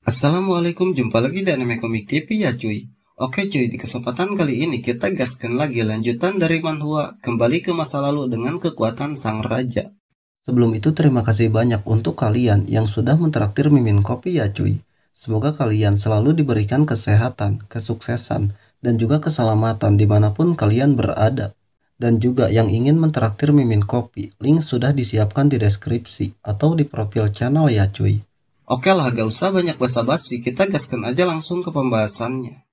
Assalamualaikum, jumpa lagi di Anime Komik TV ya cuy. Oke cuy, di kesempatan kali ini kita gaskan lagi lanjutan dari manhwa kembali ke masa lalu dengan kekuatan sang raja. Sebelum itu terima kasih banyak untuk kalian yang sudah mentraktir Mimin Kopi ya cuy. Semoga kalian selalu diberikan kesehatan, kesuksesan, dan juga keselamatan dimanapun kalian berada. Dan juga yang ingin mentraktir Mimin Kopi, link sudah disiapkan di deskripsi atau di profil channel ya cuy. Oke lah, gak usah banyak basa-basi, kita gaskan aja langsung ke pembahasannya.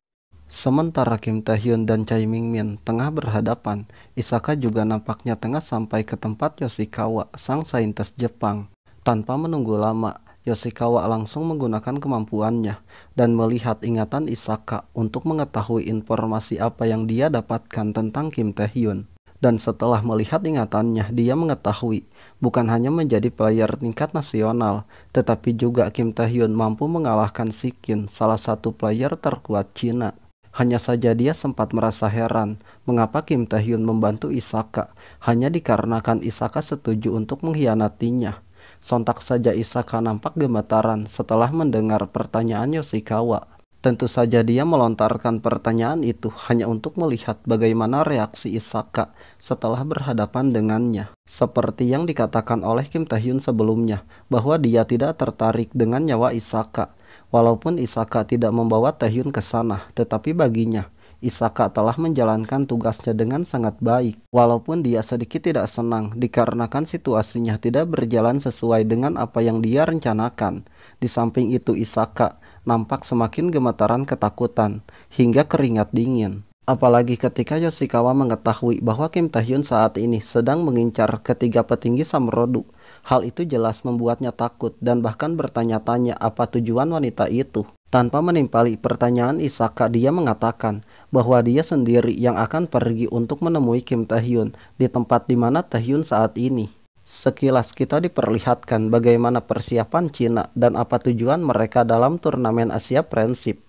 Sementara Kim Taehyun dan Chai Mingmin tengah berhadapan, Isaka juga nampaknya tengah sampai ke tempat Yoshikawa, sang saintis Jepang. Tanpa menunggu lama, Yoshikawa langsung menggunakan kemampuannya dan melihat ingatan Isaka untuk mengetahui informasi apa yang dia dapatkan tentang Kim Taehyun. Dan setelah melihat ingatannya, dia mengetahui bukan hanya menjadi player tingkat nasional, tetapi juga Kim Taehyun mampu mengalahkan Shikin, salah satu player terkuat Cina. Hanya saja dia sempat merasa heran, mengapa Kim Taehyun membantu Isaka, hanya dikarenakan Isaka setuju untuk mengkhianatinya. Sontak saja Isaka nampak gemetaran setelah mendengar pertanyaan Yoshikawa. Tentu saja dia melontarkan pertanyaan itu hanya untuk melihat bagaimana reaksi Isaka setelah berhadapan dengannya. Seperti yang dikatakan oleh Kim Taehyun sebelumnya, bahwa dia tidak tertarik dengan nyawa Isaka. Walaupun Isaka tidak membawa Taehyun ke sana, tetapi baginya, Isaka telah menjalankan tugasnya dengan sangat baik. Walaupun dia sedikit tidak senang dikarenakan situasinya tidak berjalan sesuai dengan apa yang dia rencanakan. Di samping itu Isaka nampak semakin gemetaran ketakutan, hingga keringat dingin. Apalagi ketika Yoshikawa mengetahui bahwa Kim Taehyun saat ini sedang mengincar ketiga petinggi Samrodu. Hal itu jelas membuatnya takut dan bahkan bertanya-tanya apa tujuan wanita itu. Tanpa menimpali pertanyaan Isaka, dia mengatakan bahwa dia sendiri yang akan pergi untuk menemui Kim Taehyun di tempat di mana Taehyun saat ini. Sekilas kita diperlihatkan bagaimana persiapan Cina dan apa tujuan mereka dalam turnamen Asia Friendship,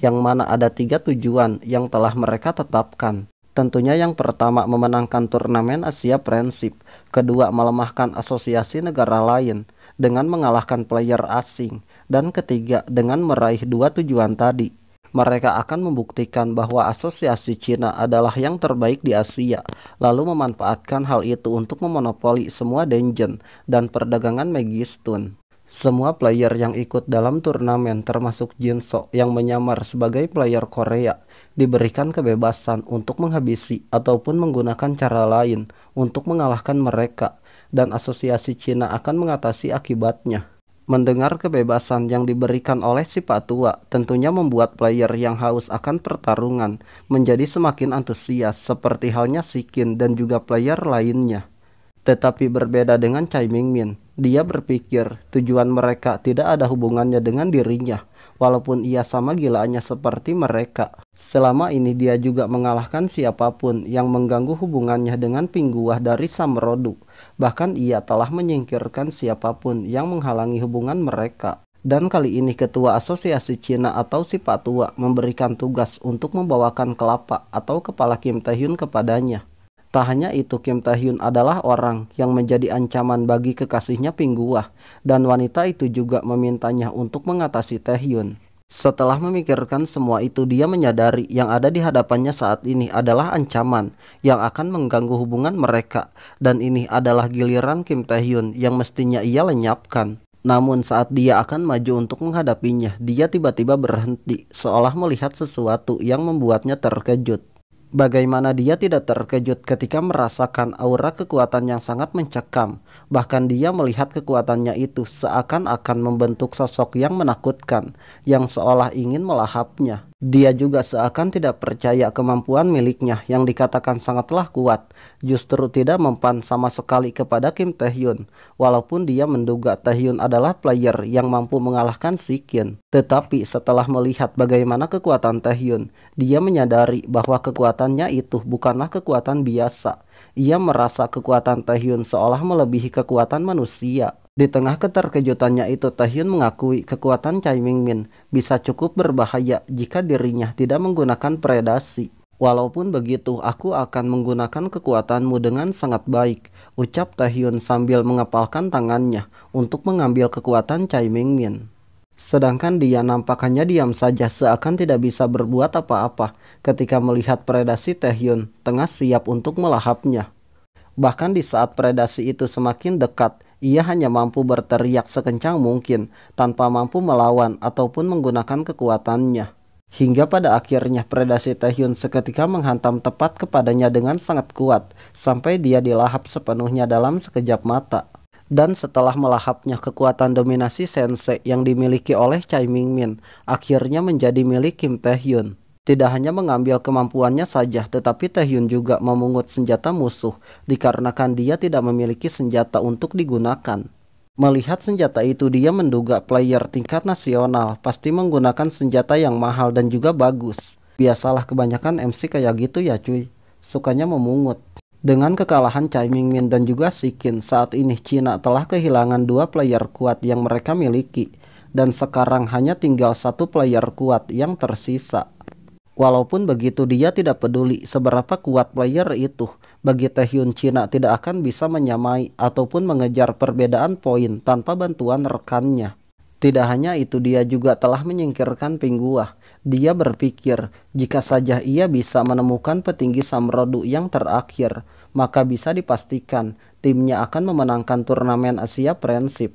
yang mana ada 3 tujuan yang telah mereka tetapkan. Tentunya yang pertama memenangkan turnamen Asia Friendship, kedua melemahkan asosiasi negara lain dengan mengalahkan player asing, dan ketiga dengan meraih 2 tujuan tadi. Mereka akan membuktikan bahwa asosiasi Cina adalah yang terbaik di Asia, lalu memanfaatkan hal itu untuk memonopoli semua dungeon dan perdagangan Megistone. Semua player yang ikut dalam turnamen termasuk Jinso yang menyamar sebagai player Korea diberikan kebebasan untuk menghabisi ataupun menggunakan cara lain untuk mengalahkan mereka, dan asosiasi Cina akan mengatasi akibatnya. Mendengar kebebasan yang diberikan oleh si Patua tentunya membuat player yang haus akan pertarungan menjadi semakin antusias seperti halnya Shikin dan juga player lainnya. Tetapi berbeda dengan Chai Mingmin, dia berpikir tujuan mereka tidak ada hubungannya dengan dirinya, walaupun ia sama gilaannya seperti mereka. Selama ini dia juga mengalahkan siapapun yang mengganggu hubungannya dengan Pingguah dari Samrodu. Bahkan ia telah menyingkirkan siapapun yang menghalangi hubungan mereka. Dan kali ini ketua asosiasi Cina atau si Patua memberikan tugas untuk membawakan kelapa atau kepala Kim Taehyun kepadanya. Tak hanya itu, Kim Taehyun adalah orang yang menjadi ancaman bagi kekasihnya Pingguah, dan wanita itu juga memintanya untuk mengatasi Taehyun. Setelah memikirkan semua itu, dia menyadari yang ada di hadapannya saat ini adalah ancaman yang akan mengganggu hubungan mereka, dan ini adalah giliran Kim Taehyun yang mestinya ia lenyapkan. Namun saat dia akan maju untuk menghadapinya, dia tiba-tiba berhenti seolah melihat sesuatu yang membuatnya terkejut. Bagaimana dia tidak terkejut ketika merasakan aura kekuatan yang sangat mencekam. Bahkan dia melihat kekuatannya itu seakan-akan membentuk sosok yang menakutkan, yang seolah ingin melahapnya. Dia juga seakan tidak percaya kemampuan miliknya yang dikatakan sangatlah kuat, justru tidak mempan sama sekali kepada Kim Taehyun, walaupun dia menduga Taehyun adalah player yang mampu mengalahkan Shikin. Tetapi setelah melihat bagaimana kekuatan Taehyun, dia menyadari bahwa kekuatannya itu bukanlah kekuatan biasa. Ia merasa kekuatan Taehyun seolah melebihi kekuatan manusia. Di tengah keterkejutannya itu, Taehyun mengakui kekuatan Chai Mingmin bisa cukup berbahaya jika dirinya tidak menggunakan predasi. Walaupun begitu, aku akan menggunakan kekuatanmu dengan sangat baik, ucap Taehyun sambil mengepalkan tangannya untuk mengambil kekuatan Chai Mingmin. Sedangkan dia nampaknya diam saja seakan tidak bisa berbuat apa-apa ketika melihat predasi Taehyun tengah siap untuk melahapnya. Bahkan di saat predasi itu semakin dekat, ia hanya mampu berteriak sekencang mungkin tanpa mampu melawan ataupun menggunakan kekuatannya. Hingga pada akhirnya predasi Taehyun seketika menghantam tepat kepadanya dengan sangat kuat sampai dia dilahap sepenuhnya dalam sekejap mata. Dan setelah melahapnya, kekuatan dominasi Sensei yang dimiliki oleh Chai Mingmin akhirnya menjadi milik Kim Taehyun. Tidak hanya mengambil kemampuannya saja, tetapi Taehyun juga memungut senjata musuh dikarenakan dia tidak memiliki senjata untuk digunakan. Melihat senjata itu, dia menduga player tingkat nasional pasti menggunakan senjata yang mahal dan juga bagus. Biasalah kebanyakan MC kayak gitu ya cuy, sukanya memungut. Dengan kekalahan Chai Mingmin dan juga Shikin, saat ini Cina telah kehilangan dua player kuat yang mereka miliki, dan sekarang hanya tinggal satu player kuat yang tersisa. Walaupun begitu, dia tidak peduli seberapa kuat player itu. Bagi Taehyun, Cina tidak akan bisa menyamai ataupun mengejar perbedaan poin tanpa bantuan rekannya. Tidak hanya itu, dia juga telah menyingkirkan Pinggua. Dia berpikir, jika saja ia bisa menemukan petinggi Samrodu yang terakhir, maka bisa dipastikan timnya akan memenangkan turnamen Asia Friendship.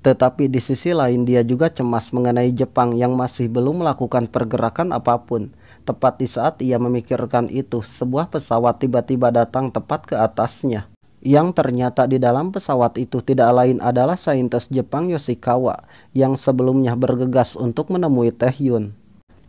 Tetapi di sisi lain, dia juga cemas mengenai Jepang yang masih belum melakukan pergerakan apapun. Tepat di saat ia memikirkan itu, sebuah pesawat tiba-tiba datang tepat ke atasnya. Yang ternyata di dalam pesawat itu tidak lain adalah saintis Jepang Yoshikawa yang sebelumnya bergegas untuk menemui Taehyun.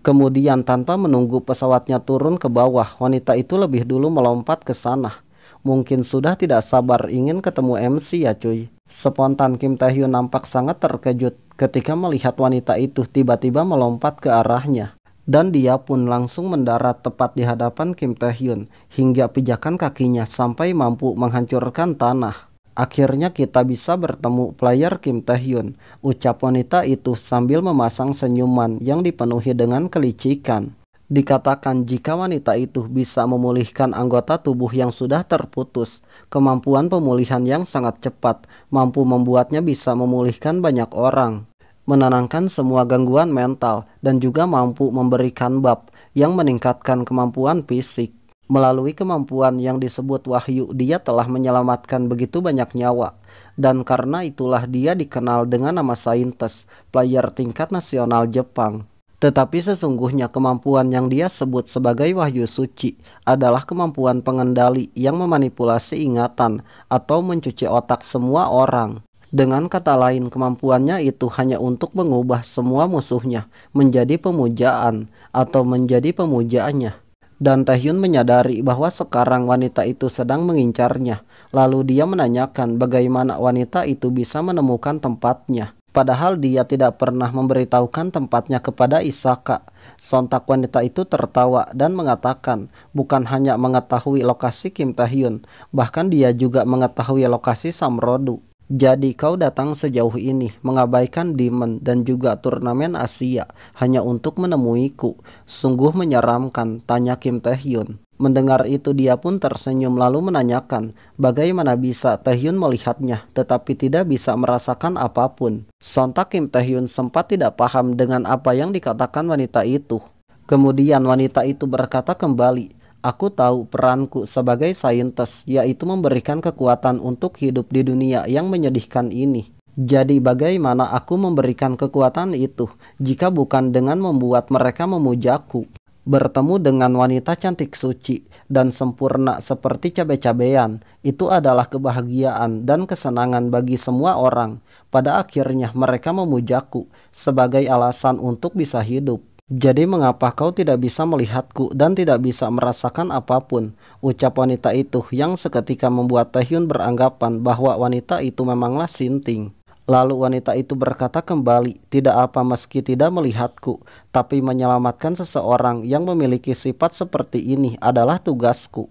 Kemudian tanpa menunggu pesawatnya turun ke bawah, wanita itu lebih dulu melompat ke sana. Mungkin sudah tidak sabar ingin ketemu MC ya cuy. Spontan Kim Taehyun nampak sangat terkejut ketika melihat wanita itu tiba-tiba melompat ke arahnya. Dan dia pun langsung mendarat tepat di hadapan Kim Taehyun hingga pijakan kakinya sampai mampu menghancurkan tanah. Akhirnya kita bisa bertemu player Kim Taehyun, ucap wanita itu sambil memasang senyuman yang dipenuhi dengan kelicikan. Dikatakan jika wanita itu bisa memulihkan anggota tubuh yang sudah terputus, kemampuan pemulihan yang sangat cepat mampu membuatnya bisa memulihkan banyak orang, menenangkan semua gangguan mental, dan juga mampu memberikan bab yang meningkatkan kemampuan fisik. Melalui kemampuan yang disebut wahyu, dia telah menyelamatkan begitu banyak nyawa. Dan karena itulah dia dikenal dengan nama saintis, player tingkat nasional Jepang. Tetapi sesungguhnya kemampuan yang dia sebut sebagai wahyu suci adalah kemampuan pengendali yang memanipulasi ingatan atau mencuci otak semua orang. Dengan kata lain, kemampuannya itu hanya untuk mengubah semua musuhnya menjadi pemujaan atau menjadi pemujaannya. Dan Taehyun menyadari bahwa sekarang wanita itu sedang mengincarnya. Lalu dia menanyakan bagaimana wanita itu bisa menemukan tempatnya. Padahal dia tidak pernah memberitahukan tempatnya kepada Isaka. Sontak wanita itu tertawa dan mengatakan bukan hanya mengetahui lokasi Kim Taehyun, bahkan dia juga mengetahui lokasi Samrodu. Jadi kau datang sejauh ini mengabaikan Demon dan juga turnamen Asia hanya untuk menemuiku. Sungguh menyeramkan, tanya Kim Taehyun. Mendengar itu dia pun tersenyum lalu menanyakan bagaimana bisa Taehyun melihatnya tetapi tidak bisa merasakan apapun. Sontak Kim Taehyun sempat tidak paham dengan apa yang dikatakan wanita itu. Kemudian wanita itu berkata kembali, aku tahu peranku sebagai saintis, yaitu memberikan kekuatan untuk hidup di dunia yang menyedihkan ini. Jadi bagaimana aku memberikan kekuatan itu jika bukan dengan membuat mereka memujaku? Bertemu dengan wanita cantik suci dan sempurna seperti cabai-cabean, itu adalah kebahagiaan dan kesenangan bagi semua orang. Pada akhirnya mereka memujaku sebagai alasan untuk bisa hidup. Jadi mengapa kau tidak bisa melihatku dan tidak bisa merasakan apapun? Ucap wanita itu yang seketika membuat Taehyun beranggapan bahwa wanita itu memanglah sinting. Lalu wanita itu berkata kembali, tidak apa meski tidak melihatku, tapi menyelamatkan seseorang yang memiliki sifat seperti ini adalah tugasku.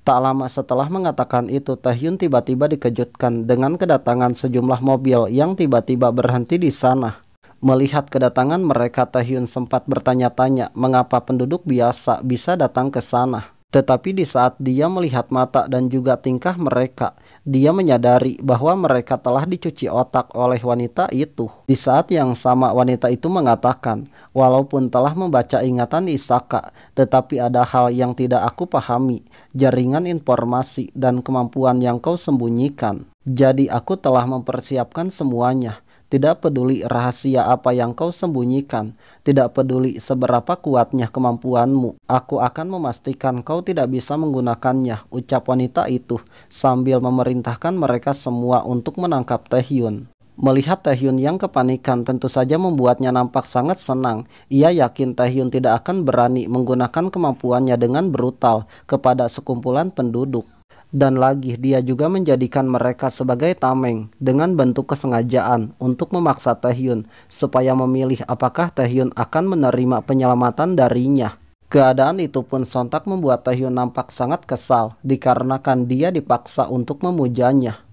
Tak lama setelah mengatakan itu, Taehyun tiba-tiba dikejutkan dengan kedatangan sejumlah mobil yang tiba-tiba berhenti di sana. Melihat kedatangan mereka, Taehyun sempat bertanya-tanya mengapa penduduk biasa bisa datang ke sana. Tetapi di saat dia melihat mata dan juga tingkah mereka, dia menyadari bahwa mereka telah dicuci otak oleh wanita itu. Di saat yang sama wanita itu mengatakan, walaupun telah membaca ingatan Isaka, tetapi ada hal yang tidak aku pahami, jaringan informasi dan kemampuan yang kau sembunyikan. Jadi aku telah mempersiapkan semuanya. Tidak peduli rahasia apa yang kau sembunyikan, tidak peduli seberapa kuatnya kemampuanmu, aku akan memastikan kau tidak bisa menggunakannya, ucap wanita itu, sambil memerintahkan mereka semua untuk menangkap Taehyun. Melihat Taehyun yang kepanikan tentu saja membuatnya nampak sangat senang. Ia yakin Taehyun tidak akan berani menggunakan kemampuannya dengan brutal kepada sekumpulan penduduk. Dan lagi dia juga menjadikan mereka sebagai tameng dengan bentuk kesengajaan untuk memaksa Taehyun supaya memilih apakah Taehyun akan menerima penyelamatan darinya. Keadaan itu pun sontak membuat Taehyun nampak sangat kesal dikarenakan dia dipaksa untuk memujanya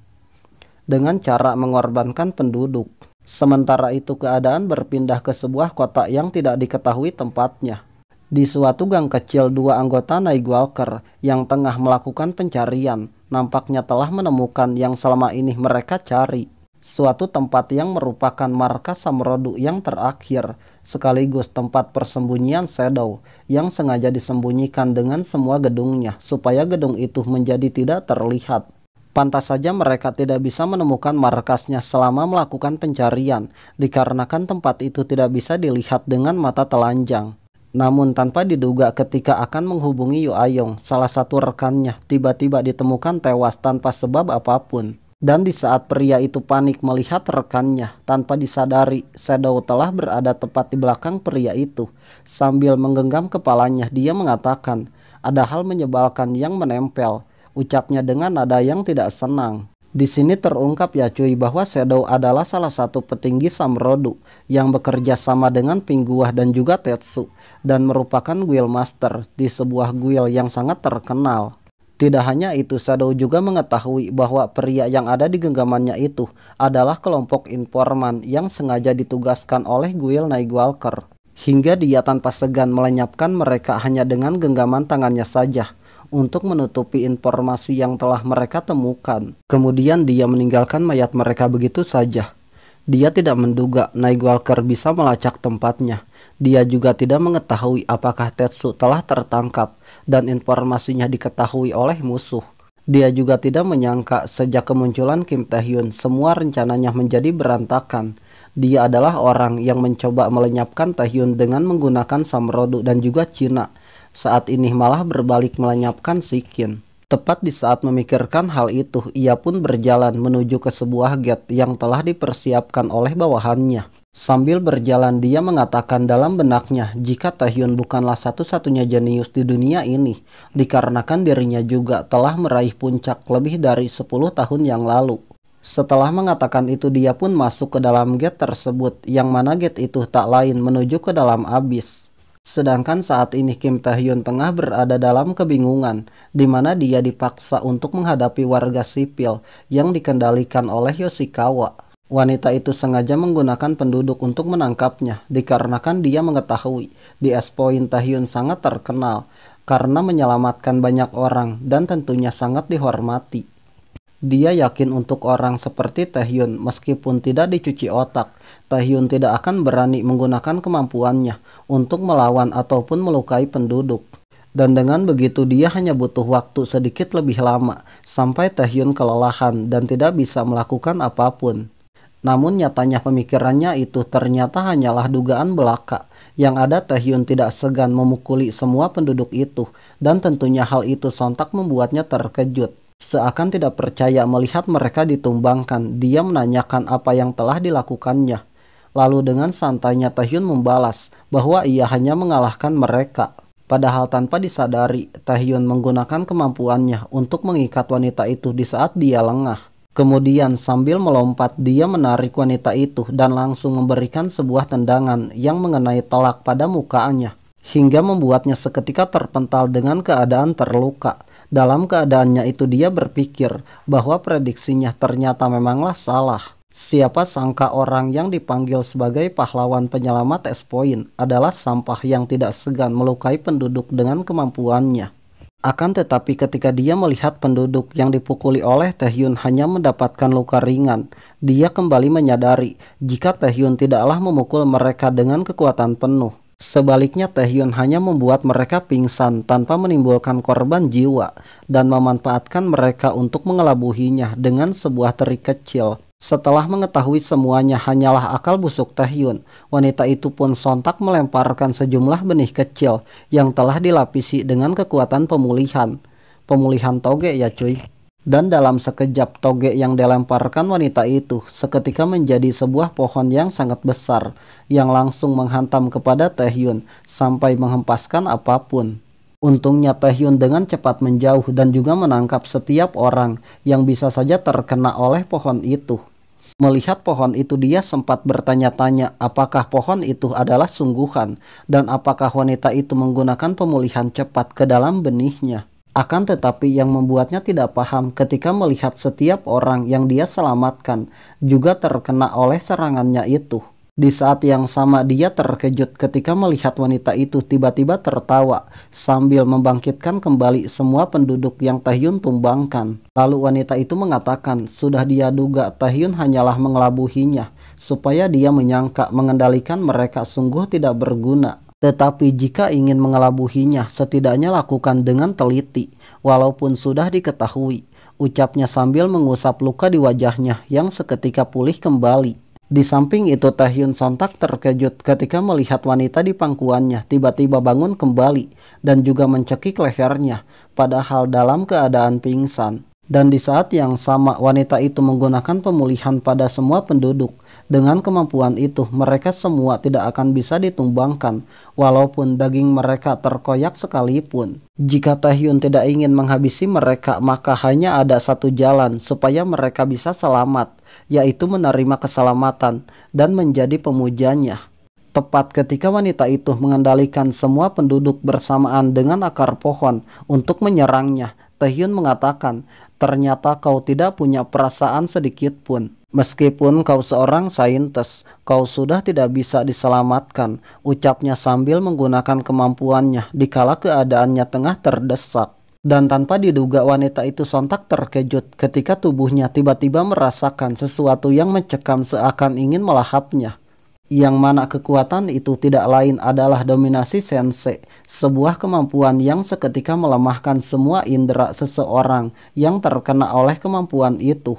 dengan cara mengorbankan penduduk. Sementara itu keadaan berpindah ke sebuah kota yang tidak diketahui tempatnya. Di suatu gang kecil, dua anggota Nightwalker yang tengah melakukan pencarian nampaknya telah menemukan yang selama ini mereka cari. Suatu tempat yang merupakan markas Samrodu yang terakhir, sekaligus tempat persembunyian Shadow yang sengaja disembunyikan dengan semua gedungnya supaya gedung itu menjadi tidak terlihat. Pantas saja mereka tidak bisa menemukan markasnya selama melakukan pencarian, dikarenakan tempat itu tidak bisa dilihat dengan mata telanjang. Namun tanpa diduga ketika akan menghubungi Yoayong, salah satu rekannya tiba-tiba ditemukan tewas tanpa sebab apapun. Dan di saat pria itu panik melihat rekannya, tanpa disadari Shadow telah berada tepat di belakang pria itu. Sambil menggenggam kepalanya dia mengatakan, ada hal menyebalkan yang menempel, ucapnya dengan nada yang tidak senang. Di sini terungkap ya cuy bahwa Shadow adalah salah satu petinggi Samrodu yang bekerja sama dengan Pingguah dan juga Tetsu dan merupakan guild master di sebuah guild yang sangat terkenal. Tidak hanya itu, Shadow juga mengetahui bahwa pria yang ada di genggamannya itu adalah kelompok informan yang sengaja ditugaskan oleh guild Nightwalker. Hingga dia tanpa segan melenyapkan mereka hanya dengan genggaman tangannya saja untuk menutupi informasi yang telah mereka temukan. Kemudian dia meninggalkan mayat mereka begitu saja. Dia tidak menduga Nightwalker bisa melacak tempatnya. Dia juga tidak mengetahui apakah Tetsu telah tertangkap dan informasinya diketahui oleh musuh. Dia juga tidak menyangka sejak kemunculan Kim Taehyun semua rencananya menjadi berantakan. Dia adalah orang yang mencoba melenyapkan Taehyun dengan menggunakan Samrodu dan juga Cina. Saat ini malah berbalik melenyapkan Shikin. Tepat di saat memikirkan hal itu, ia pun berjalan menuju ke sebuah gate yang telah dipersiapkan oleh bawahannya. Sambil berjalan dia mengatakan dalam benaknya jika Taehyun bukanlah satu-satunya jenius di dunia ini, dikarenakan dirinya juga telah meraih puncak lebih dari 10 tahun yang lalu. Setelah mengatakan itu dia pun masuk ke dalam gate tersebut, yang mana gate itu tak lain menuju ke dalam abyss. Sedangkan saat ini Kim Taehyun tengah berada dalam kebingungan, di mana dia dipaksa untuk menghadapi warga sipil yang dikendalikan oleh Yoshikawa. Wanita itu sengaja menggunakan penduduk untuk menangkapnya, dikarenakan dia mengetahui di S-Point Taehyun sangat terkenal karena menyelamatkan banyak orang dan tentunya sangat dihormati. Dia yakin untuk orang seperti Taehyun meskipun tidak dicuci otak, Taehyun tidak akan berani menggunakan kemampuannya untuk melawan ataupun melukai penduduk. Dan dengan begitu dia hanya butuh waktu sedikit lebih lama sampai Taehyun kelelahan dan tidak bisa melakukan apapun. Namun nyatanya pemikirannya itu ternyata hanyalah dugaan belaka. Yang ada Taehyun tidak segan memukuli semua penduduk itu, dan tentunya hal itu sontak membuatnya terkejut. Seakan tidak percaya melihat mereka ditumbangkan, dia menanyakan apa yang telah dilakukannya. Lalu dengan santainya Taehyun membalas bahwa ia hanya mengalahkan mereka. Padahal tanpa disadari, Taehyun menggunakan kemampuannya untuk mengikat wanita itu di saat dia lengah. Kemudian sambil melompat dia menarik wanita itu dan langsung memberikan sebuah tendangan yang mengenai telak pada mukanya, hingga membuatnya seketika terpental dengan keadaan terluka. Dalam keadaannya itu dia berpikir bahwa prediksinya ternyata memanglah salah. Siapa sangka orang yang dipanggil sebagai pahlawan penyelamat S-Point adalah sampah yang tidak segan melukai penduduk dengan kemampuannya. Akan tetapi ketika dia melihat penduduk yang dipukuli oleh Taehyun hanya mendapatkan luka ringan, dia kembali menyadari jika Taehyun tidaklah memukul mereka dengan kekuatan penuh. Sebaliknya Taehyun hanya membuat mereka pingsan tanpa menimbulkan korban jiwa dan memanfaatkan mereka untuk mengelabuhinya dengan sebuah trik kecil. Setelah mengetahui semuanya hanyalah akal busuk Taehyun, wanita itu pun sontak melemparkan sejumlah benih kecil yang telah dilapisi dengan kekuatan pemulihan. Pemulihan toge ya cuy. Dan dalam sekejap toge yang dilemparkan wanita itu seketika menjadi sebuah pohon yang sangat besar yang langsung menghantam kepada Taehyun sampai menghempaskan apapun. Untungnya Taehyun dengan cepat menjauh dan juga menangkap setiap orang yang bisa saja terkena oleh pohon itu. Melihat pohon itu dia sempat bertanya-tanya apakah pohon itu adalah sungguhan dan apakah wanita itu menggunakan pemulihan cepat ke dalam benihnya. Akan tetapi yang membuatnya tidak paham ketika melihat setiap orang yang dia selamatkan juga terkena oleh serangannya itu. Di saat yang sama dia terkejut ketika melihat wanita itu tiba-tiba tertawa sambil membangkitkan kembali semua penduduk yang Taehyun tumbangkan. Lalu wanita itu mengatakan sudah dia duga Taehyun hanyalah mengelabuhinya supaya dia menyangka mengendalikan mereka sungguh tidak berguna. Tetapi jika ingin mengelabuhinya setidaknya lakukan dengan teliti walaupun sudah diketahui, ucapnya sambil mengusap luka di wajahnya yang seketika pulih kembali. Di samping itu Taehyun sontak terkejut ketika melihat wanita di pangkuannya tiba-tiba bangun kembali dan juga mencekik lehernya padahal dalam keadaan pingsan. Dan di saat yang sama wanita itu menggunakan pemulihan pada semua penduduk. Dengan kemampuan itu mereka semua tidak akan bisa ditumbangkan walaupun daging mereka terkoyak sekalipun. Jika Taehyun tidak ingin menghabisi mereka maka hanya ada satu jalan supaya mereka bisa selamat, yaitu menerima keselamatan dan menjadi pemujanya. Tepat ketika wanita itu mengendalikan semua penduduk bersamaan dengan akar pohon untuk menyerangnya, Taehyun mengatakan, ternyata kau tidak punya perasaan sedikit pun. Meskipun kau seorang saintis, kau sudah tidak bisa diselamatkan, ucapnya sambil menggunakan kemampuannya dikala keadaannya tengah terdesak. Dan tanpa diduga wanita itu sontak terkejut ketika tubuhnya tiba-tiba merasakan sesuatu yang mencekam seakan ingin melahapnya. Yang mana kekuatan itu tidak lain adalah dominasi sensei, sebuah kemampuan yang seketika melemahkan semua indera seseorang yang terkena oleh kemampuan itu.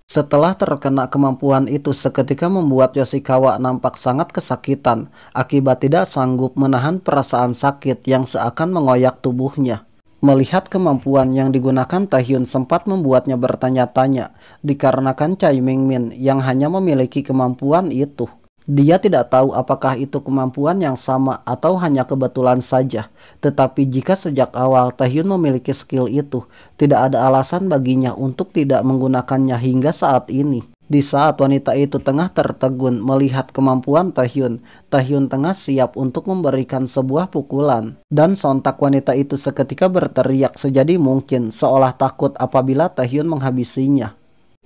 Setelah terkena kemampuan itu seketika membuat Yoshikawa nampak sangat kesakitan akibat tidak sanggup menahan perasaan sakit yang seakan mengoyak tubuhnya. Melihat kemampuan yang digunakan Taehyun sempat membuatnya bertanya-tanya dikarenakan Chai Mingmin yang hanya memiliki kemampuan itu. Dia tidak tahu apakah itu kemampuan yang sama atau hanya kebetulan saja. Tetapi jika sejak awal Taehyun memiliki skill itu, tidak ada alasan baginya untuk tidak menggunakannya hingga saat ini. Di saat wanita itu tengah tertegun melihat kemampuan Taehyun, Taehyun tengah siap untuk memberikan sebuah pukulan. Dan sontak wanita itu seketika berteriak sejadi mungkin seolah takut apabila Taehyun menghabisinya.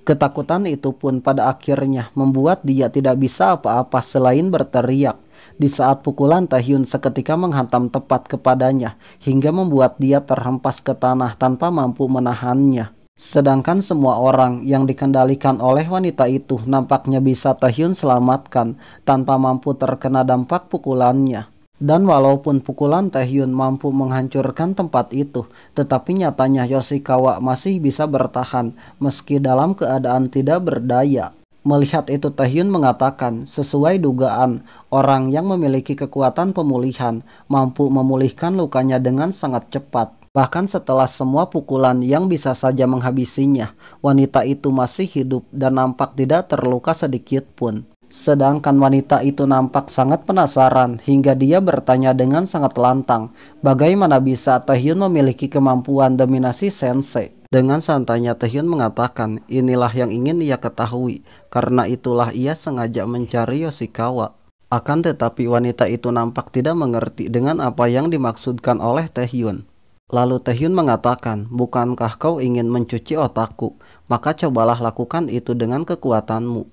Ketakutan itu pun pada akhirnya membuat dia tidak bisa apa-apa selain berteriak. Di saat pukulan Taehyun seketika menghantam tepat kepadanya hingga membuat dia terhempas ke tanah tanpa mampu menahannya. Sedangkan semua orang yang dikendalikan oleh wanita itu nampaknya bisa Taehyun selamatkan tanpa mampu terkena dampak pukulannya. Dan walaupun pukulan Taehyun mampu menghancurkan tempat itu, tetapi nyatanya Yoshikawa masih bisa bertahan meski dalam keadaan tidak berdaya. Melihat itu Taehyun mengatakan, sesuai dugaan, orang yang memiliki kekuatan pemulihan mampu memulihkan lukanya dengan sangat cepat. Bahkan setelah semua pukulan yang bisa saja menghabisinya, wanita itu masih hidup dan nampak tidak terluka sedikit pun. Sedangkan wanita itu nampak sangat penasaran hingga dia bertanya dengan sangat lantang, bagaimana bisa Taehyun memiliki kemampuan dominasi sensei. Dengan santainya Taehyun mengatakan inilah yang ingin ia ketahui, karena itulah ia sengaja mencari Yoshikawa. Akan tetapi wanita itu nampak tidak mengerti dengan apa yang dimaksudkan oleh Taehyun. Lalu Taehyun mengatakan, bukankah kau ingin mencuci otakku? Maka cobalah lakukan itu dengan kekuatanmu.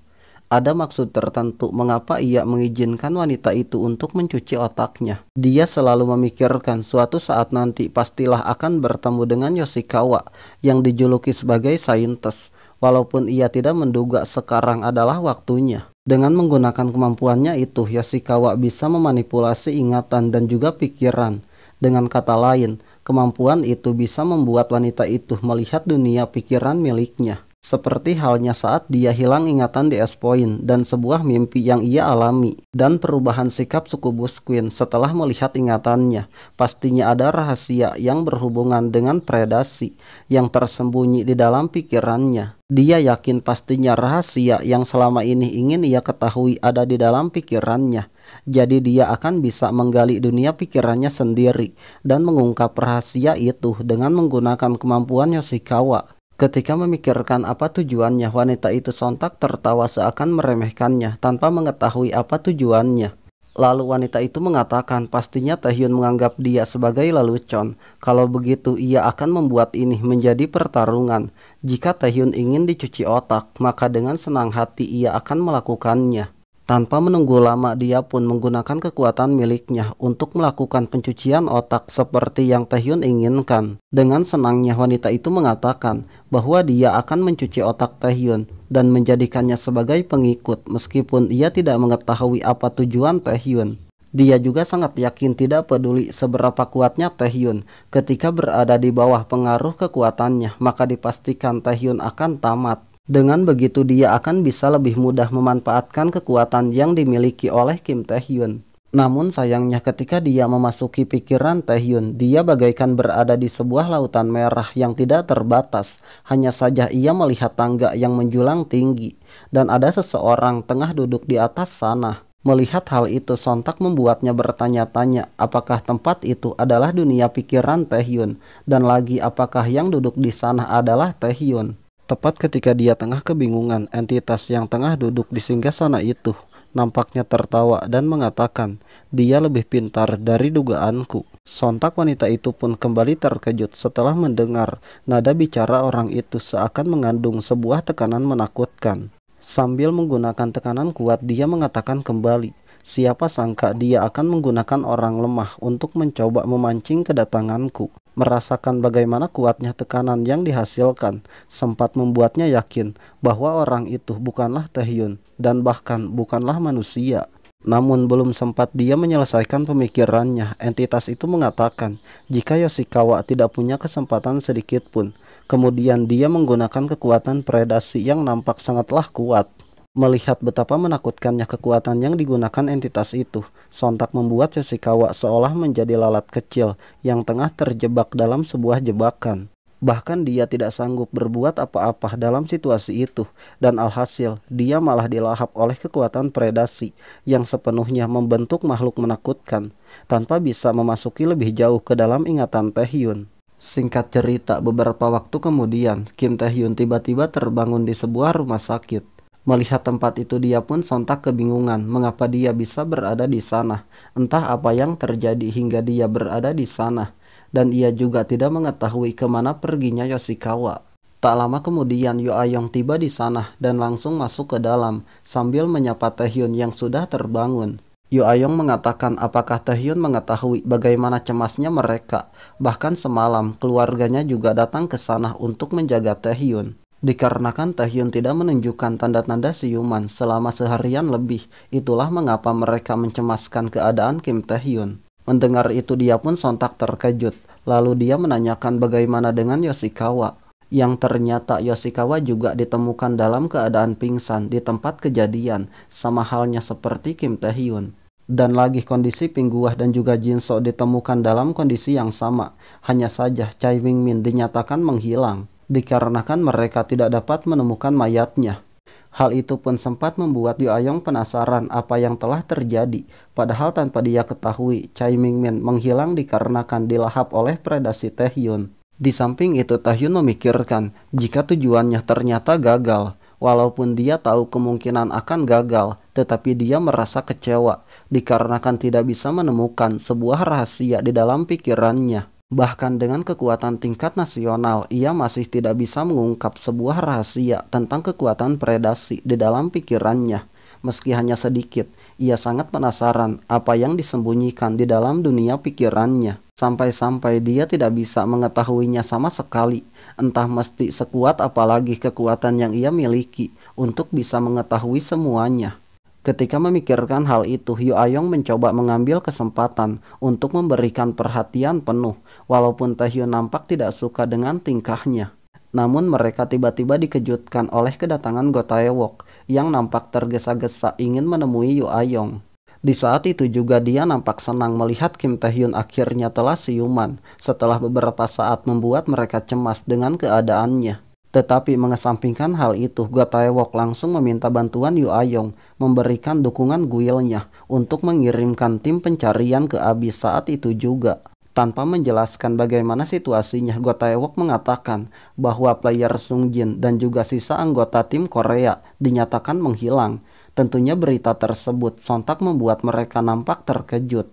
Ada maksud tertentu mengapa ia mengizinkan wanita itu untuk mencuci otaknya. Dia selalu memikirkan suatu saat nanti pastilah akan bertemu dengan Yoshikawa yang dijuluki sebagai saintes, walaupun ia tidak menduga sekarang adalah waktunya. Dengan menggunakan kemampuannya itu, Yoshikawa bisa memanipulasi ingatan dan juga pikiran. Dengan kata lain, kemampuan itu bisa membuat wanita itu melihat dunia pikiran miliknya. Seperti halnya saat dia hilang ingatan di East Point dan sebuah mimpi yang ia alami, dan perubahan sikap Succubus Queen setelah melihat ingatannya. Pastinya ada rahasia yang berhubungan dengan predasi yang tersembunyi di dalam pikirannya. Dia yakin pastinya rahasia yang selama ini ingin ia ketahui ada di dalam pikirannya. Jadi dia akan bisa menggali dunia pikirannya sendiri dan mengungkap rahasia itu dengan menggunakan kemampuan Yoshikawa. Ketika memikirkan apa tujuannya, wanita itu sontak tertawa seakan meremehkannya tanpa mengetahui apa tujuannya. Lalu wanita itu mengatakan pastinya Taehyun menganggap dia sebagai lelucon. Kalau begitu ia akan membuat ini menjadi pertarungan. Jika Taehyun ingin dicuci otak, maka dengan senang hati ia akan melakukannya. Tanpa menunggu lama, dia pun menggunakan kekuatan miliknya untuk melakukan pencucian otak seperti yang Taehyun inginkan. Dengan senangnya wanita itu mengatakan bahwa dia akan mencuci otak Taehyun dan menjadikannya sebagai pengikut meskipun ia tidak mengetahui apa tujuan Taehyun. Dia juga sangat yakin tidak peduli seberapa kuatnya Taehyun. Ketika berada di bawah pengaruh kekuatannya, maka dipastikan Taehyun akan tamat. Dengan begitu dia akan bisa lebih mudah memanfaatkan kekuatan yang dimiliki oleh Kim Taehyun. Namun sayangnya ketika dia memasuki pikiran Taehyun, dia bagaikan berada di sebuah lautan merah yang tidak terbatas. Hanya saja ia melihat tangga yang menjulang tinggi dan ada seseorang tengah duduk di atas sana. Melihat hal itu sontak membuatnya bertanya-tanya apakah tempat itu adalah dunia pikiran Taehyun dan lagi apakah yang duduk di sana adalah Taehyun. Tepat ketika dia tengah kebingungan, entitas yang tengah duduk di singgasana itu nampaknya tertawa dan mengatakan, "Dia lebih pintar dari dugaanku." Sontak wanita itu pun kembali terkejut setelah mendengar nada bicara orang itu seakan mengandung sebuah tekanan menakutkan. Sambil menggunakan tekanan kuat, dia mengatakan kembali, "Siapa sangka dia akan menggunakan orang lemah untuk mencoba memancing kedatanganku." Merasakan bagaimana kuatnya tekanan yang dihasilkan sempat membuatnya yakin bahwa orang itu bukanlah Taehyun dan bahkan bukanlah manusia. Namun belum sempat dia menyelesaikan pemikirannya, entitas itu mengatakan jika Yoshikawa tidak punya kesempatan sedikit pun. Kemudian dia menggunakan kekuatan predasi yang nampak sangatlah kuat. Melihat betapa menakutkannya kekuatan yang digunakan entitas itu, sontak membuat Yoshikawa seolah menjadi lalat kecil yang tengah terjebak dalam sebuah jebakan. Bahkan dia tidak sanggup berbuat apa-apa dalam situasi itu, dan alhasil dia malah dilahap oleh kekuatan predasi yang sepenuhnya membentuk makhluk menakutkan, tanpa bisa memasuki lebih jauh ke dalam ingatan Taehyun. Singkat cerita, beberapa waktu kemudian, Kim Taehyun tiba-tiba terbangun di sebuah rumah sakit. Melihat tempat itu dia pun sontak kebingungan mengapa dia bisa berada di sana. Entah apa yang terjadi hingga dia berada di sana. Dan ia juga tidak mengetahui kemana perginya Yoshikawa. Tak lama kemudian Yo Ayong tiba di sana dan langsung masuk ke dalam sambil menyapa Taehyun yang sudah terbangun. Yo Ayong mengatakan apakah Taehyun mengetahui bagaimana cemasnya mereka. Bahkan semalam keluarganya juga datang ke sana untuk menjaga Taehyun. Dikarenakan Taehyun tidak menunjukkan tanda-tanda siuman selama seharian lebih, itulah mengapa mereka mencemaskan keadaan Kim Taehyun. Mendengar itu dia pun sontak terkejut, lalu dia menanyakan bagaimana dengan Yoshikawa. Yang ternyata Yoshikawa juga ditemukan dalam keadaan pingsan di tempat kejadian, sama halnya seperti Kim Taehyun. Dan lagi kondisi Pingguah dan juga Jinso ditemukan dalam kondisi yang sama, hanya saja Chai Wing-min dinyatakan menghilang. Dikarenakan mereka tidak dapat menemukan mayatnya. Hal itu pun sempat membuat Yo Ayong penasaran apa yang telah terjadi. Padahal tanpa dia ketahui, Chai Ming-min menghilang dikarenakan dilahap oleh predasi Taehyun. Di samping itu Taehyun memikirkan jika tujuannya ternyata gagal. Walaupun dia tahu kemungkinan akan gagal, tetapi dia merasa kecewa dikarenakan tidak bisa menemukan sebuah rahasia di dalam pikirannya. Bahkan dengan kekuatan tingkat nasional, ia masih tidak bisa mengungkap sebuah rahasia tentang kekuatan predasi di dalam pikirannya. Meski hanya sedikit, ia sangat penasaran apa yang disembunyikan di dalam dunia pikirannya. Sampai-sampai dia tidak bisa mengetahuinya sama sekali. Entah mesti sekuat apalagi kekuatan yang ia miliki untuk bisa mengetahui semuanya. Ketika memikirkan hal itu, Yu Ayong mencoba mengambil kesempatan untuk memberikan perhatian penuh, walaupun Taehyun nampak tidak suka dengan tingkahnya. Namun mereka tiba-tiba dikejutkan oleh kedatangan Go Tae-wook yang nampak tergesa-gesa ingin menemui Yu Ayong. Di saat itu juga dia nampak senang melihat Kim Taehyun akhirnya telah siuman setelah beberapa saat membuat mereka cemas dengan keadaannya. Tetapi mengesampingkan hal itu, Go Tae-wook langsung meminta bantuan Yu Ayong memberikan dukungan guilnya untuk mengirimkan tim pencarian ke Abyss saat itu juga. Tanpa menjelaskan bagaimana situasinya, Go Tae-wook mengatakan bahwa player Sungjin dan juga sisa anggota tim Korea dinyatakan menghilang. Tentunya berita tersebut sontak membuat mereka nampak terkejut.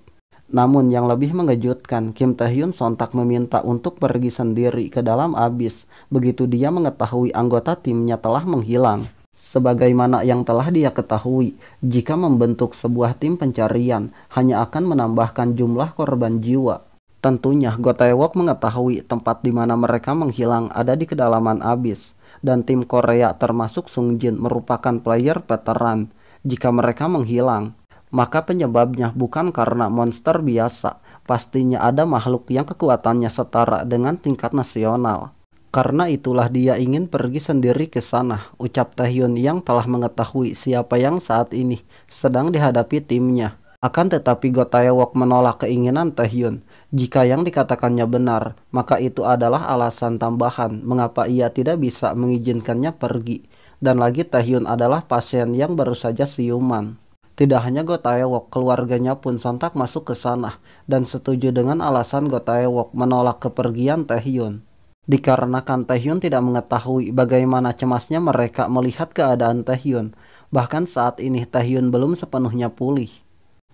Namun yang lebih mengejutkan, Kim Taehyun sontak meminta untuk pergi sendiri ke dalam Abyss begitu dia mengetahui anggota timnya telah menghilang. Sebagaimana yang telah dia ketahui, jika membentuk sebuah tim pencarian hanya akan menambahkan jumlah korban jiwa. Tentunya Go Tae-wook mengetahui tempat di mana mereka menghilang ada di kedalaman Abyss, dan tim Korea termasuk Sungjin merupakan player veteran. Jika mereka menghilang, maka penyebabnya bukan karena monster biasa, pastinya ada makhluk yang kekuatannya setara dengan tingkat nasional. Karena itulah dia ingin pergi sendiri ke sana, ucap Taehyun yang telah mengetahui siapa yang saat ini sedang dihadapi timnya. Akan tetapi Go Tae-wook menolak keinginan Taehyun. Jika yang dikatakannya benar, maka itu adalah alasan tambahan mengapa ia tidak bisa mengizinkannya pergi. Dan lagi Taehyun adalah pasien yang baru saja siuman. Tidak hanya Go Tae-wook, keluarganya pun sontak masuk ke sana dan setuju dengan alasan Go Tae-wook menolak kepergian Taehyun. Dikarenakan Taehyun tidak mengetahui bagaimana cemasnya mereka melihat keadaan Taehyun. Bahkan saat ini Taehyun belum sepenuhnya pulih.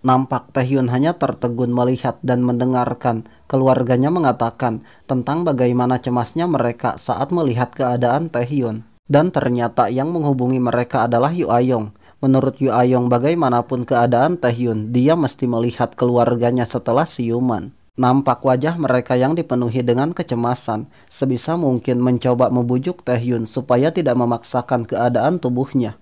Nampak Taehyun hanya tertegun melihat dan mendengarkan keluarganya mengatakan tentang bagaimana cemasnya mereka saat melihat keadaan Taehyun. Dan ternyata yang menghubungi mereka adalah Yu Ayong. Menurut Yu Ayong, bagaimanapun keadaan Taehyun, dia mesti melihat keluarganya setelah siuman. Nampak wajah mereka yang dipenuhi dengan kecemasan. Sebisa mungkin mencoba membujuk Taehyun supaya tidak memaksakan keadaan tubuhnya.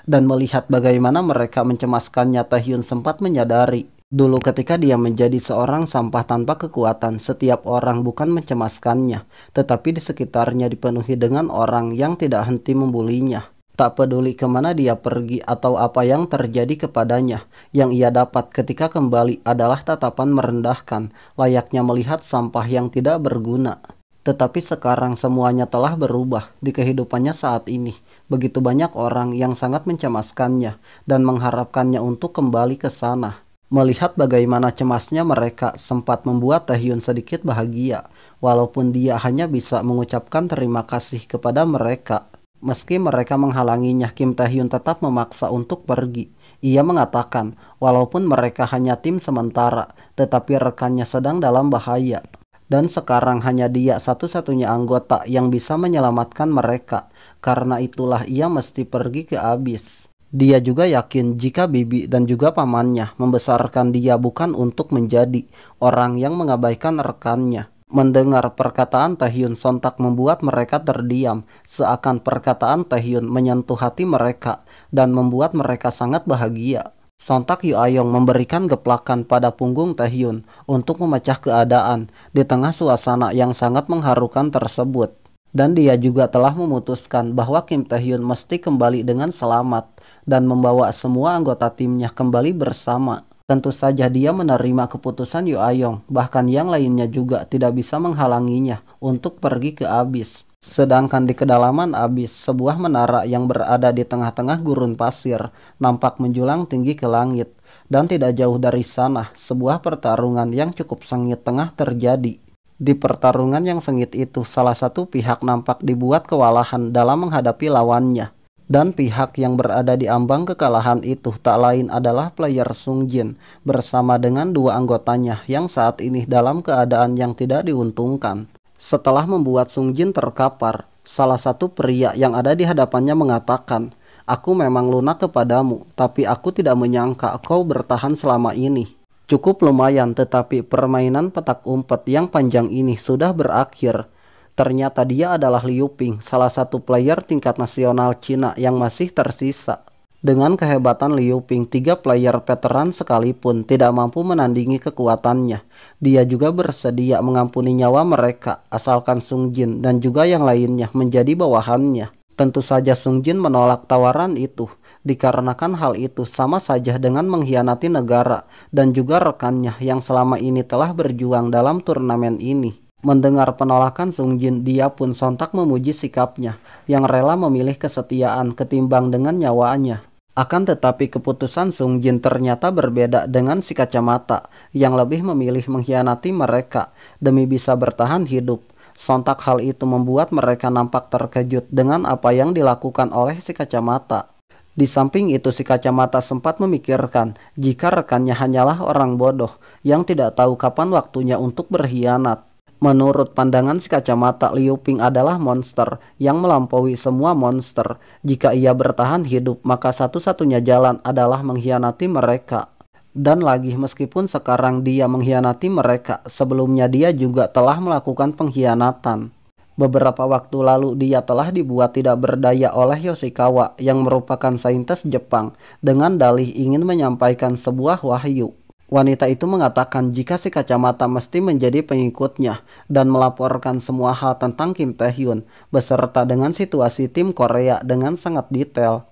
Dan melihat bagaimana mereka mencemaskannya, Taehyun sempat menyadari. Dulu ketika dia menjadi seorang sampah tanpa kekuatan, setiap orang bukan mencemaskannya, tetapi di sekitarnya dipenuhi dengan orang yang tidak henti membulinya. Tak peduli kemana dia pergi atau apa yang terjadi kepadanya, yang ia dapat ketika kembali adalah tatapan merendahkan, layaknya melihat sampah yang tidak berguna. Tetapi sekarang semuanya telah berubah di kehidupannya saat ini. Begitu banyak orang yang sangat mencemaskannya dan mengharapkannya untuk kembali ke sana. Melihat bagaimana cemasnya mereka sempat membuat Taehyun sedikit bahagia, walaupun dia hanya bisa mengucapkan terima kasih kepada mereka. Meski mereka menghalanginya, Kim Taehyun tetap memaksa untuk pergi. Ia mengatakan, walaupun mereka hanya tim sementara, tetapi rekannya sedang dalam bahaya. Dan sekarang hanya dia satu-satunya anggota yang bisa menyelamatkan mereka. Karena itulah ia mesti pergi ke Abyss. Dia juga yakin jika bibi dan juga pamannya membesarkan dia bukan untuk menjadi orang yang mengabaikan rekannya. Mendengar perkataan Taehyun sontak membuat mereka terdiam, seakan perkataan Taehyun menyentuh hati mereka dan membuat mereka sangat bahagia. Sontak Yu Ayong memberikan geplakan pada punggung Taehyun untuk memecah keadaan di tengah suasana yang sangat mengharukan tersebut. Dan dia juga telah memutuskan bahwa Kim Taehyun mesti kembali dengan selamat dan membawa semua anggota timnya kembali bersama. Tentu saja dia menerima keputusan Yu Ayong, bahkan yang lainnya juga tidak bisa menghalanginya untuk pergi ke Abyss. Sedangkan di kedalaman Abyss, sebuah menara yang berada di tengah-tengah gurun pasir nampak menjulang tinggi ke langit. Dan tidak jauh dari sana, sebuah pertarungan yang cukup sengit tengah terjadi. Di pertarungan yang sengit itu, salah satu pihak nampak dibuat kewalahan dalam menghadapi lawannya. Dan pihak yang berada di ambang kekalahan itu tak lain adalah player Sung Jin bersama dengan dua anggotanya yang saat ini dalam keadaan yang tidak diuntungkan. Setelah membuat Sung Jin terkapar, salah satu pria yang ada di hadapannya mengatakan, "Aku memang lunak kepadamu, tapi aku tidak menyangka kau bertahan selama ini." Cukup lumayan, tetapi permainan petak umpet yang panjang ini sudah berakhir. Ternyata dia adalah Liu Ping, salah satu player tingkat nasional Cina yang masih tersisa. Dengan kehebatan Liu Ping, 3 player veteran sekalipun tidak mampu menandingi kekuatannya. Dia juga bersedia mengampuni nyawa mereka, asalkan Sung Jin dan juga yang lainnya menjadi bawahannya. Tentu saja Sung Jin menolak tawaran itu, dikarenakan hal itu sama saja dengan mengkhianati negara dan juga rekannya yang selama ini telah berjuang dalam turnamen ini. Mendengar penolakan Sung Jin, dia pun sontak memuji sikapnya yang rela memilih kesetiaan ketimbang dengan nyawanya. Akan tetapi keputusan Sung Jin ternyata berbeda dengan si kacamata yang lebih memilih mengkhianati mereka demi bisa bertahan hidup. Sontak hal itu membuat mereka nampak terkejut dengan apa yang dilakukan oleh si kacamata. Di samping itu si kacamata sempat memikirkan jika rekannya hanyalah orang bodoh yang tidak tahu kapan waktunya untuk berkhianat. Menurut pandangan si kacamata, Liu Ping adalah monster yang melampaui semua monster. Jika ia bertahan hidup, maka satu-satunya jalan adalah mengkhianati mereka. Dan lagi, meskipun sekarang dia mengkhianati mereka, sebelumnya dia juga telah melakukan pengkhianatan. Beberapa waktu lalu dia telah dibuat tidak berdaya oleh Yoshikawa yang merupakan saintis Jepang dengan dalih ingin menyampaikan sebuah wahyu. Wanita itu mengatakan jika si kacamata mesti menjadi pengikutnya dan melaporkan semua hal tentang Kim Tae-hyun beserta dengan situasi tim Korea dengan sangat detail.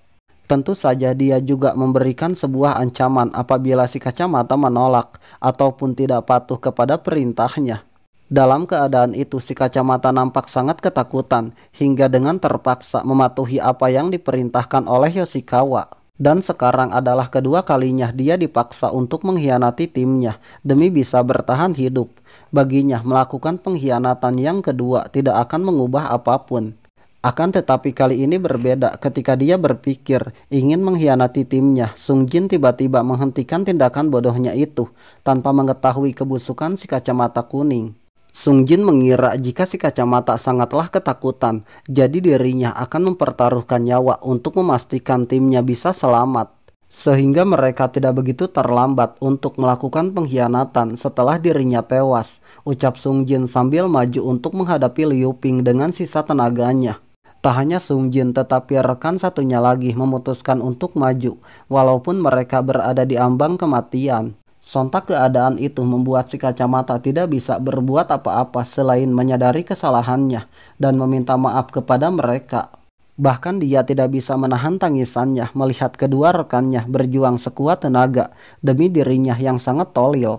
Tentu saja dia juga memberikan sebuah ancaman apabila si kacamata menolak ataupun tidak patuh kepada perintahnya. Dalam keadaan itu si kacamata nampak sangat ketakutan hingga dengan terpaksa mematuhi apa yang diperintahkan oleh Yoshikawa. Dan sekarang adalah kedua kalinya dia dipaksa untuk mengkhianati timnya demi bisa bertahan hidup. Baginya melakukan pengkhianatan yang kedua tidak akan mengubah apapun. Akan tetapi kali ini berbeda ketika dia berpikir ingin mengkhianati timnya. Sung Jin tiba-tiba menghentikan tindakan bodohnya itu tanpa mengetahui kebusukan si kacamata kuning. Sung Jin mengira jika si kacamata sangatlah ketakutan, jadi dirinya akan mempertaruhkan nyawa untuk memastikan timnya bisa selamat. Sehingga mereka tidak begitu terlambat untuk melakukan pengkhianatan setelah dirinya tewas, ucap Sung Jin sambil maju untuk menghadapi Liu Ping dengan sisa tenaganya. Tak hanya Sung Jin tetapi rekan satunya lagi memutuskan untuk maju, walaupun mereka berada di ambang kematian. Sontak keadaan itu membuat si kacamata tidak bisa berbuat apa-apa selain menyadari kesalahannya dan meminta maaf kepada mereka. Bahkan dia tidak bisa menahan tangisannya melihat kedua rekannya berjuang sekuat tenaga demi dirinya yang sangat tolil.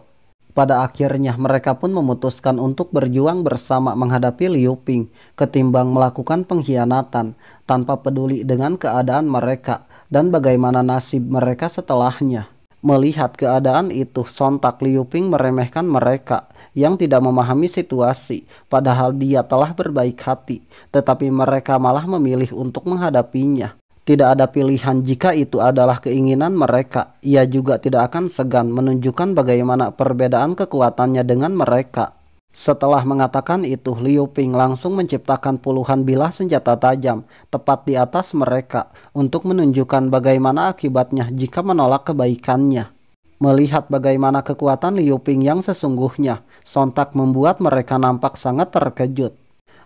Pada akhirnya mereka pun memutuskan untuk berjuang bersama menghadapi Liu Ping ketimbang melakukan pengkhianatan tanpa peduli dengan keadaan mereka dan bagaimana nasib mereka setelahnya. Melihat keadaan itu, sontak Liu Ping meremehkan mereka yang tidak memahami situasi, padahal dia telah berbaik hati, tetapi mereka malah memilih untuk menghadapinya. Tidak ada pilihan jika itu adalah keinginan mereka. Ia juga tidak akan segan menunjukkan bagaimana perbedaan kekuatannya dengan mereka. Setelah mengatakan itu, Liu Ping langsung menciptakan puluhan bilah senjata tajam tepat di atas mereka untuk menunjukkan bagaimana akibatnya jika menolak kebaikannya. Melihat bagaimana kekuatan Liu Ping yang sesungguhnya, sontak membuat mereka nampak sangat terkejut.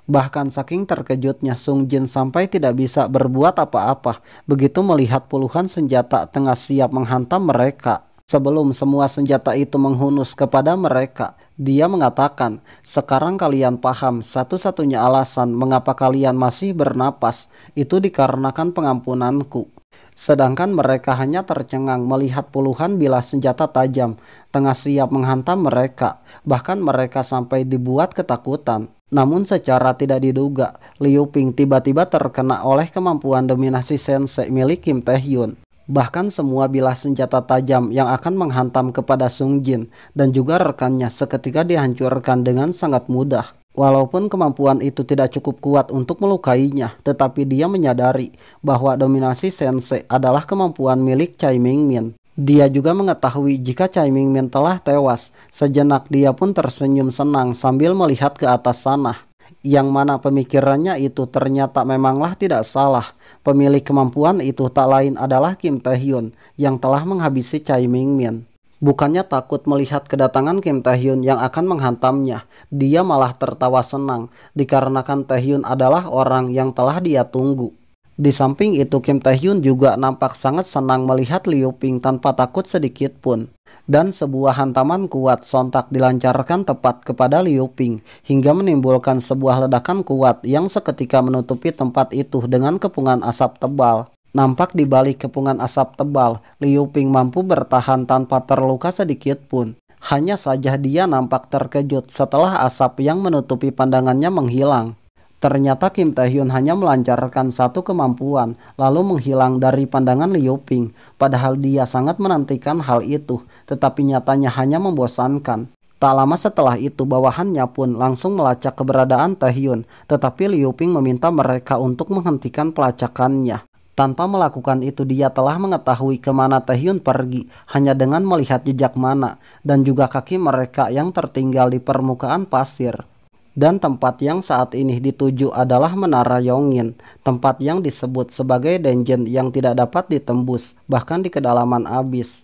Bahkan saking terkejutnya Sung Jin sampai tidak bisa berbuat apa-apa begitu melihat puluhan senjata tengah siap menghantam mereka. Sebelum semua senjata itu menghunus kepada mereka, dia mengatakan, "Sekarang kalian paham satu-satunya alasan mengapa kalian masih bernapas, itu dikarenakan pengampunanku." Sedangkan mereka hanya tercengang melihat puluhan bilah senjata tajam tengah siap menghantam mereka. Bahkan mereka sampai dibuat ketakutan. Namun secara tidak diduga, Liu Ping tiba-tiba terkena oleh kemampuan dominasi sensei milik Kim Tae-hyun. Bahkan semua bilah senjata tajam yang akan menghantam kepada Sung Jin dan juga rekannya seketika dihancurkan dengan sangat mudah. Walaupun kemampuan itu tidak cukup kuat untuk melukainya, tetapi dia menyadari bahwa dominasi sensei adalah kemampuan milik Cai Mingmin. Dia juga mengetahui jika Cai Mingmin telah tewas. Sejenak dia pun tersenyum senang sambil melihat ke atas sana, yang mana pemikirannya itu ternyata memanglah tidak salah. Pemilik kemampuan itu tak lain adalah Kim Tae-hyun yang telah menghabisi Cai Mingmin. Bukannya takut melihat kedatangan Kim Tae-hyun yang akan menghantamnya, dia malah tertawa senang dikarenakan Tae-hyun adalah orang yang telah dia tunggu. Di samping itu Kim Tae-hyun juga nampak sangat senang melihat Liu Ping tanpa takut sedikit pun. Dan sebuah hantaman kuat sontak dilancarkan tepat kepada Liu Ping hingga menimbulkan sebuah ledakan kuat yang seketika menutupi tempat itu dengan kepungan asap tebal. Nampak di balik kepungan asap tebal, Liu Ping mampu bertahan tanpa terluka sedikit pun. Hanya saja dia nampak terkejut setelah asap yang menutupi pandangannya menghilang. Ternyata Kim Tae-hyun hanya melancarkan satu kemampuan, lalu menghilang dari pandangan Liu Ping. Padahal dia sangat menantikan hal itu, tetapi nyatanya hanya membosankan. Tak lama setelah itu bawahannya pun langsung melacak keberadaan Tae-hyun, tetapi Liu Ping meminta mereka untuk menghentikan pelacakannya. Tanpa melakukan itu dia telah mengetahui kemana Tae-hyun pergi hanya dengan melihat jejak mana dan juga kaki mereka yang tertinggal di permukaan pasir. Dan tempat yang saat ini dituju adalah Menara Yongin, tempat yang disebut sebagai dungeon yang tidak dapat ditembus bahkan di kedalaman abis.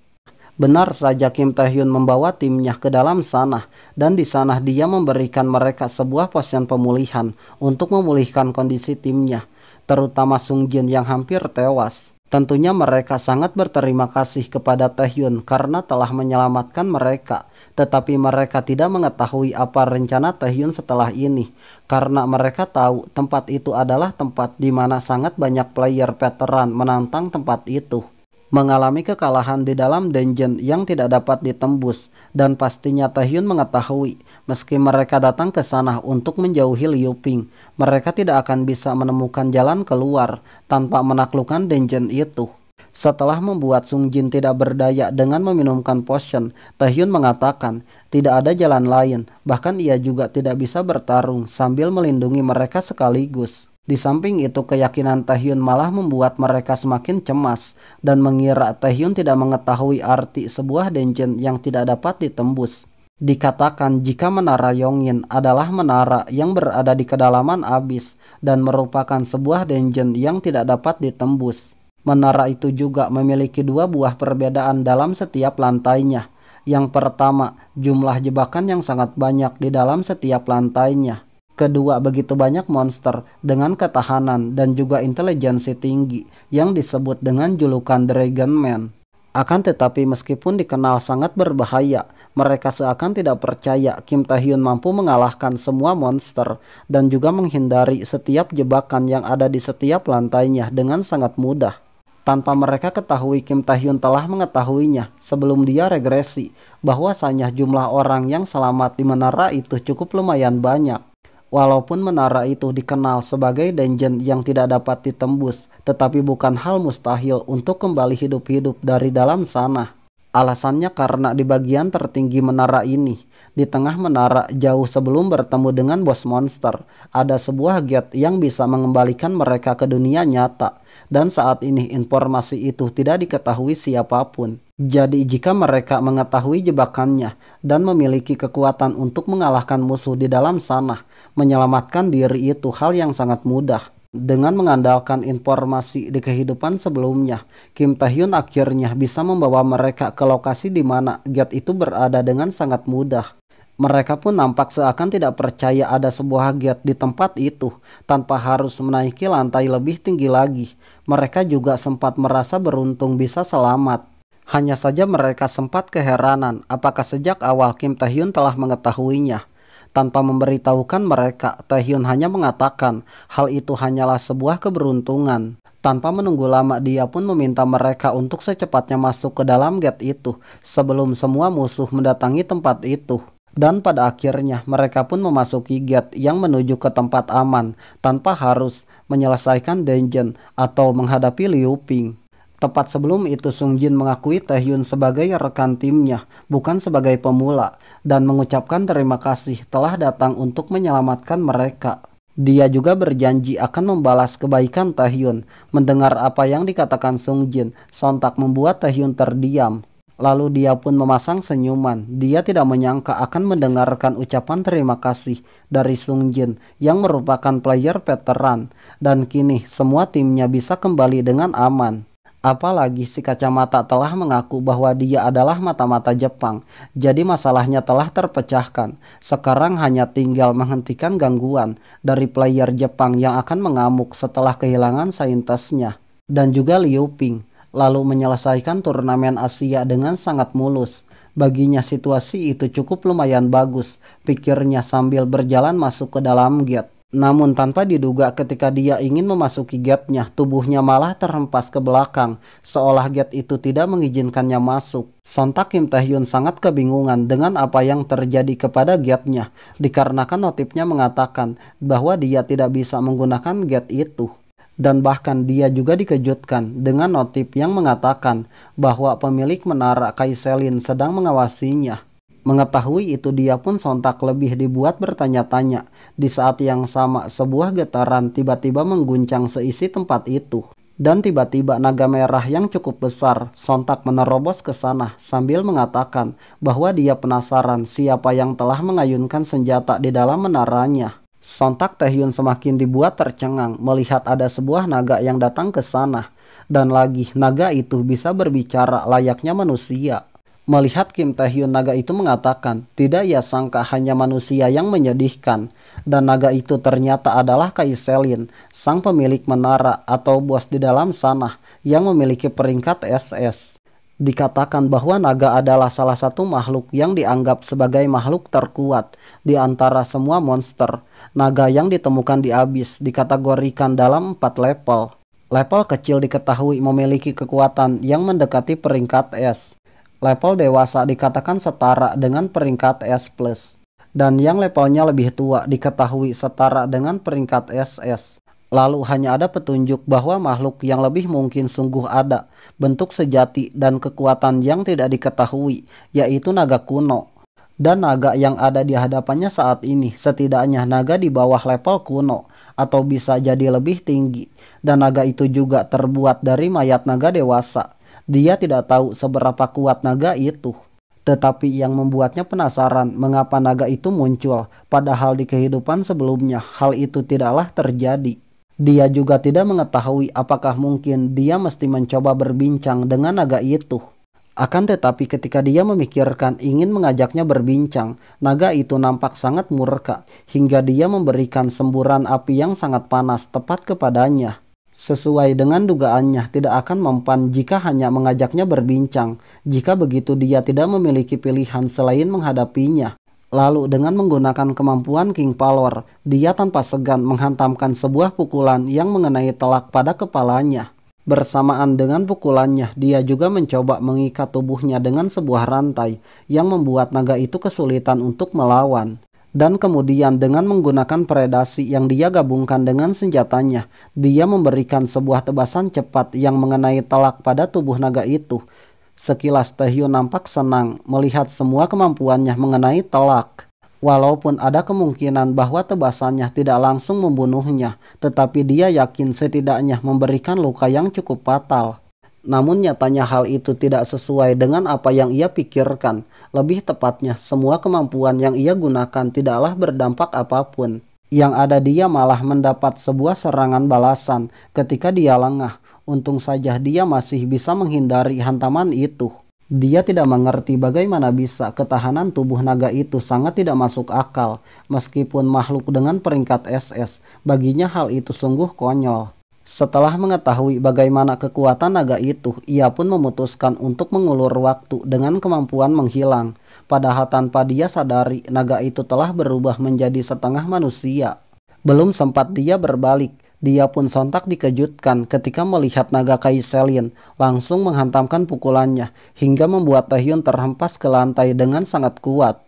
Benar saja Kim Tae-hyun membawa timnya ke dalam sana dan di sana dia memberikan mereka sebuah potion pemulihan untuk memulihkan kondisi timnya, terutama Sung Jin yang hampir tewas. Tentunya mereka sangat berterima kasih kepada Tae-hyun karena telah menyelamatkan mereka. Tetapi mereka tidak mengetahui apa rencana Tae-hyun setelah ini. Karena mereka tahu tempat itu adalah tempat di mana sangat banyak player veteran menantang tempat itu. Mengalami kekalahan di dalam dungeon yang tidak dapat ditembus. Dan pastinya Tae-hyun mengetahui meski mereka datang ke sana untuk menjauhi Liu Ping, mereka tidak akan bisa menemukan jalan keluar tanpa menaklukkan dungeon itu. Setelah membuat Sung Jin tidak berdaya dengan meminumkan potion, Tae-hyun mengatakan tidak ada jalan lain, bahkan ia juga tidak bisa bertarung sambil melindungi mereka sekaligus. Di samping itu keyakinan Tae-hyun malah membuat mereka semakin cemas dan mengira Tae-hyun tidak mengetahui arti sebuah dungeon yang tidak dapat ditembus. Dikatakan jika Menara Yongin adalah menara yang berada di kedalaman abis dan merupakan sebuah dungeon yang tidak dapat ditembus. Menara itu juga memiliki dua buah perbedaan dalam setiap lantainya. Yang pertama, jumlah jebakan yang sangat banyak di dalam setiap lantainya. Kedua, begitu banyak monster dengan ketahanan dan juga intelijensi tinggi yang disebut dengan julukan Dragon Man. Akan tetapi meskipun dikenal sangat berbahaya, mereka seakan tidak percaya Kim Tae-hyun mampu mengalahkan semua monster dan juga menghindari setiap jebakan yang ada di setiap lantainya dengan sangat mudah. Tanpa mereka ketahui Kim Tae-hyun telah mengetahuinya sebelum dia regresi bahwasanya jumlah orang yang selamat di menara itu cukup lumayan banyak. Walaupun menara itu dikenal sebagai dungeon yang tidak dapat ditembus, tetapi bukan hal mustahil untuk kembali hidup-hidup dari dalam sana. Alasannya karena di bagian tertinggi menara ini, di tengah menara jauh sebelum bertemu dengan bos monster, ada sebuah gate yang bisa mengembalikan mereka ke dunia nyata. Dan saat ini informasi itu tidak diketahui siapapun. Jadi jika mereka mengetahui jebakannya dan memiliki kekuatan untuk mengalahkan musuh di dalam sana, menyelamatkan diri itu hal yang sangat mudah. Dengan mengandalkan informasi di kehidupan sebelumnya, Kim Tae-hyun akhirnya bisa membawa mereka ke lokasi di mana gate itu berada dengan sangat mudah. Mereka pun nampak seakan tidak percaya ada sebuah gate di tempat itu tanpa harus menaiki lantai lebih tinggi lagi. Mereka juga sempat merasa beruntung bisa selamat. Hanya saja mereka sempat keheranan apakah sejak awal Kim Tae-hyun telah mengetahuinya. Tanpa memberitahukan mereka, Tae-hyun hanya mengatakan hal itu hanyalah sebuah keberuntungan. Tanpa menunggu lama dia pun meminta mereka untuk secepatnya masuk ke dalam gate itu sebelum semua musuh mendatangi tempat itu. Dan pada akhirnya mereka pun memasuki gate yang menuju ke tempat aman tanpa harus menyelesaikan dungeon atau menghadapi Liu Ping. Tepat sebelum itu Sung Jin mengakui Taehyun sebagai rekan timnya, bukan sebagai pemula, dan mengucapkan terima kasih telah datang untuk menyelamatkan mereka. Dia juga berjanji akan membalas kebaikan Taehyun. Mendengar apa yang dikatakan Sung Jin, sontak membuat Taehyun terdiam. Lalu dia pun memasang senyuman. Dia tidak menyangka akan mendengarkan ucapan terima kasih dari Sung Jin yang merupakan player veteran. Dan kini semua timnya bisa kembali dengan aman. Apalagi si kacamata telah mengaku bahwa dia adalah mata-mata Jepang. Jadi masalahnya telah terpecahkan. Sekarang hanya tinggal menghentikan gangguan dari player Jepang yang akan mengamuk setelah kehilangan saintisnya. Dan juga Liu Ping. Lalu menyelesaikan turnamen Asia dengan sangat mulus. Baginya situasi itu cukup lumayan bagus, pikirnya sambil berjalan masuk ke dalam gate. Namun tanpa diduga ketika dia ingin memasuki gate-nya, tubuhnya malah terhempas ke belakang, seolah gate itu tidak mengizinkannya masuk. Sontak Kim Taehyun sangat kebingungan dengan apa yang terjadi kepada gate-nya, dikarenakan notifnya mengatakan bahwa dia tidak bisa menggunakan gate itu. Dan bahkan dia juga dikejutkan dengan notif yang mengatakan bahwa pemilik menara Kaiselin sedang mengawasinya. Mengetahui itu dia pun sontak lebih dibuat bertanya-tanya. Di saat yang sama sebuah getaran tiba-tiba mengguncang seisi tempat itu. Dan tiba-tiba naga merah yang cukup besar sontak menerobos ke sana sambil mengatakan bahwa dia penasaran siapa yang telah mengayunkan senjata di dalam menaranya. Sontak Taehyun semakin dibuat tercengang melihat ada sebuah naga yang datang ke sana. Dan lagi naga itu bisa berbicara layaknya manusia. Melihat Kim Taehyun, naga itu mengatakan tidak ia sangka hanya manusia yang menyedihkan. Dan naga itu ternyata adalah Kaiselin, sang pemilik menara atau bos di dalam sana yang memiliki peringkat SS. Dikatakan bahwa naga adalah salah satu makhluk yang dianggap sebagai makhluk terkuat di antara semua monster. Naga yang ditemukan di Abyss dikategorikan dalam 4 level. Level kecil diketahui memiliki kekuatan yang mendekati peringkat S. Level dewasa dikatakan setara dengan peringkat S+. Dan yang levelnya lebih tua diketahui setara dengan peringkat SS. Lalu hanya ada petunjuk bahwa makhluk yang lebih mungkin sungguh ada, bentuk sejati dan kekuatan yang tidak diketahui, yaitu naga kuno. Dan naga yang ada di hadapannya saat ini setidaknya naga di bawah level kuno, atau bisa jadi lebih tinggi. Dan naga itu juga terbuat dari mayat naga dewasa. Dia tidak tahu seberapa kuat naga itu. Tetapi yang membuatnya penasaran mengapa naga itu muncul, padahal di kehidupan sebelumnya hal itu tidaklah terjadi. Dia juga tidak mengetahui apakah mungkin dia mesti mencoba berbincang dengan naga itu. Akan tetapi ketika dia memikirkan ingin mengajaknya berbincang, naga itu nampak sangat murka hingga dia memberikan semburan api yang sangat panas tepat kepadanya. Sesuai dengan dugaannya tidak akan mempan jika hanya mengajaknya berbincang. Jika begitu dia tidak memiliki pilihan selain menghadapinya. Lalu dengan menggunakan kemampuan King Power, dia tanpa segan menghantamkan sebuah pukulan yang mengenai telak pada kepalanya. Bersamaan dengan pukulannya, dia juga mencoba mengikat tubuhnya dengan sebuah rantai yang membuat naga itu kesulitan untuk melawan. Dan kemudian dengan menggunakan predasi yang dia gabungkan dengan senjatanya, dia memberikan sebuah tebasan cepat yang mengenai telak pada tubuh naga itu. Sekilas Taehyun nampak senang melihat semua kemampuannya mengenai telak. Walaupun ada kemungkinan bahwa tebasannya tidak langsung membunuhnya, tetapi dia yakin setidaknya memberikan luka yang cukup fatal. Namun nyatanya hal itu tidak sesuai dengan apa yang ia pikirkan. Lebih tepatnya, semua kemampuan yang ia gunakan tidaklah berdampak apapun. Yang ada dia malah mendapat sebuah serangan balasan ketika dia lengah. Untung saja dia masih bisa menghindari hantaman itu. Dia tidak mengerti bagaimana bisa ketahanan tubuh naga itu sangat tidak masuk akal. Meskipun makhluk dengan peringkat SS, baginya hal itu sungguh konyol. Setelah mengetahui bagaimana kekuatan naga itu, ia pun memutuskan untuk mengulur waktu dengan kemampuan menghilang. Padahal tanpa dia sadari, naga itu telah berubah menjadi setengah manusia. Belum sempat dia berbalik, dia pun sontak dikejutkan ketika melihat naga Kaiselin langsung menghantamkan pukulannya, hingga membuat Taehyun terhempas ke lantai dengan sangat kuat.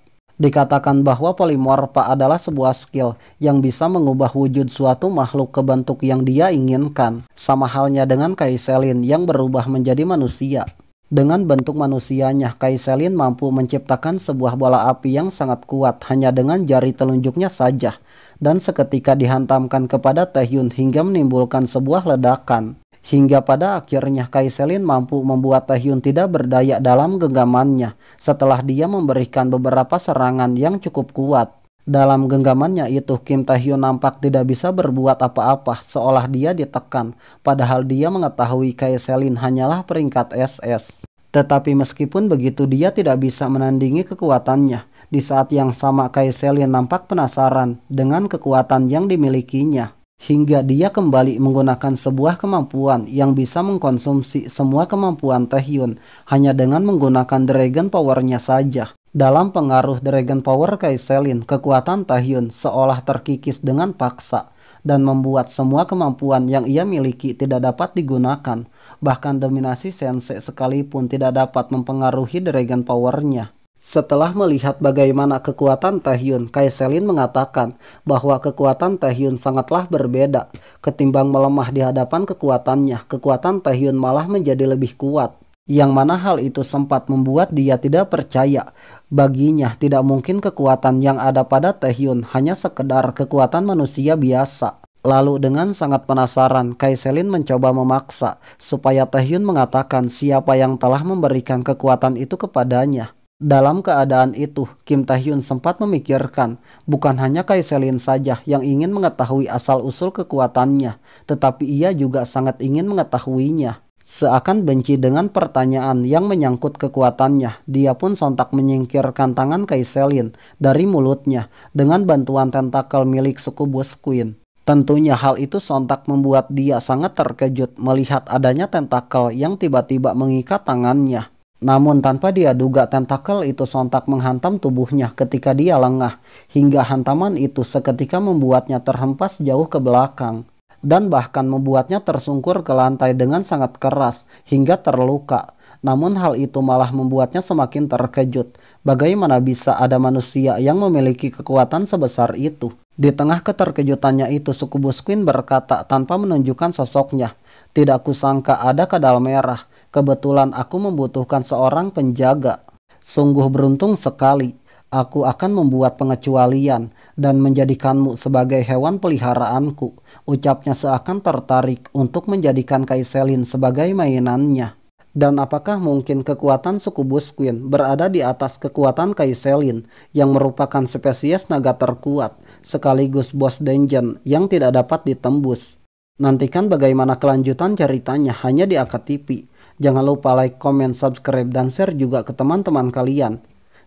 Dikatakan bahwa polimorfa adalah sebuah skill yang bisa mengubah wujud suatu makhluk ke bentuk yang dia inginkan, sama halnya dengan Kaiselin yang berubah menjadi manusia. Dengan bentuk manusianya, Kaiselin mampu menciptakan sebuah bola api yang sangat kuat hanya dengan jari telunjuknya saja, dan seketika dihantamkan kepada Taehyun hingga menimbulkan sebuah ledakan. Hingga pada akhirnya Kaiselin mampu membuat Taehyun tidak berdaya dalam genggamannya setelah dia memberikan beberapa serangan yang cukup kuat. Dalam genggamannya itu, Kim Taehyun nampak tidak bisa berbuat apa-apa seolah dia ditekan, padahal dia mengetahui Kaiselin hanyalah peringkat SS. Tetapi meskipun begitu dia tidak bisa menandingi kekuatannya. Di saat yang sama Kaiselin nampak penasaran dengan kekuatan yang dimilikinya. Hingga dia kembali menggunakan sebuah kemampuan yang bisa mengkonsumsi semua kemampuan Taehyun hanya dengan menggunakan Dragon Power-nya saja. Dalam pengaruh Dragon Power Kaiselin, kekuatan Taehyun seolah terkikis dengan paksa dan membuat semua kemampuan yang ia miliki tidak dapat digunakan. Bahkan dominasi Sensei sekalipun tidak dapat mempengaruhi Dragon Power-nya. Setelah melihat bagaimana kekuatan Taehyun, Kaiselin mengatakan bahwa kekuatan Taehyun sangatlah berbeda. Ketimbang melemah di hadapan kekuatannya, kekuatan Taehyun malah menjadi lebih kuat. Yang mana hal itu sempat membuat dia tidak percaya. Baginya tidak mungkin kekuatan yang ada pada Taehyun hanya sekedar kekuatan manusia biasa. Lalu dengan sangat penasaran, Kaiselin mencoba memaksa supaya Taehyun mengatakan siapa yang telah memberikan kekuatan itu kepadanya. Dalam keadaan itu, Kim Taehyun sempat memikirkan, bukan hanya Kaiselin saja yang ingin mengetahui asal-usul kekuatannya, tetapi ia juga sangat ingin mengetahuinya. Seakan benci dengan pertanyaan yang menyangkut kekuatannya, dia pun sontak menyingkirkan tangan Kaiselin dari mulutnya dengan bantuan tentakel milik suku Bos Queen. Tentunya hal itu sontak membuat dia sangat terkejut melihat adanya tentakel yang tiba-tiba mengikat tangannya. Namun tanpa dia duga tentakel itu sontak menghantam tubuhnya ketika dia lengah, hingga hantaman itu seketika membuatnya terhempas jauh ke belakang, dan bahkan membuatnya tersungkur ke lantai dengan sangat keras hingga terluka. Namun hal itu malah membuatnya semakin terkejut. Bagaimana bisa ada manusia yang memiliki kekuatan sebesar itu? Di tengah keterkejutannya itu, suku Bos Queen berkata tanpa menunjukkan sosoknya, "Tidak kusangka ada kadal merah. Kebetulan aku membutuhkan seorang penjaga. Sungguh beruntung sekali. Aku akan membuat pengecualian dan menjadikanmu sebagai hewan peliharaanku," ucapnya seakan tertarik untuk menjadikan Kaiselin sebagai mainannya. Dan apakah mungkin kekuatan suku Bos Queen berada di atas kekuatan Kaiselin yang merupakan spesies naga terkuat sekaligus bos dungeon yang tidak dapat ditembus? Nantikan bagaimana kelanjutan ceritanya hanya di Akad TV. Jangan lupa like, comment, subscribe, dan share juga ke teman-teman kalian.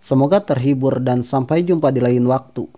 Semoga terhibur dan sampai jumpa di lain waktu.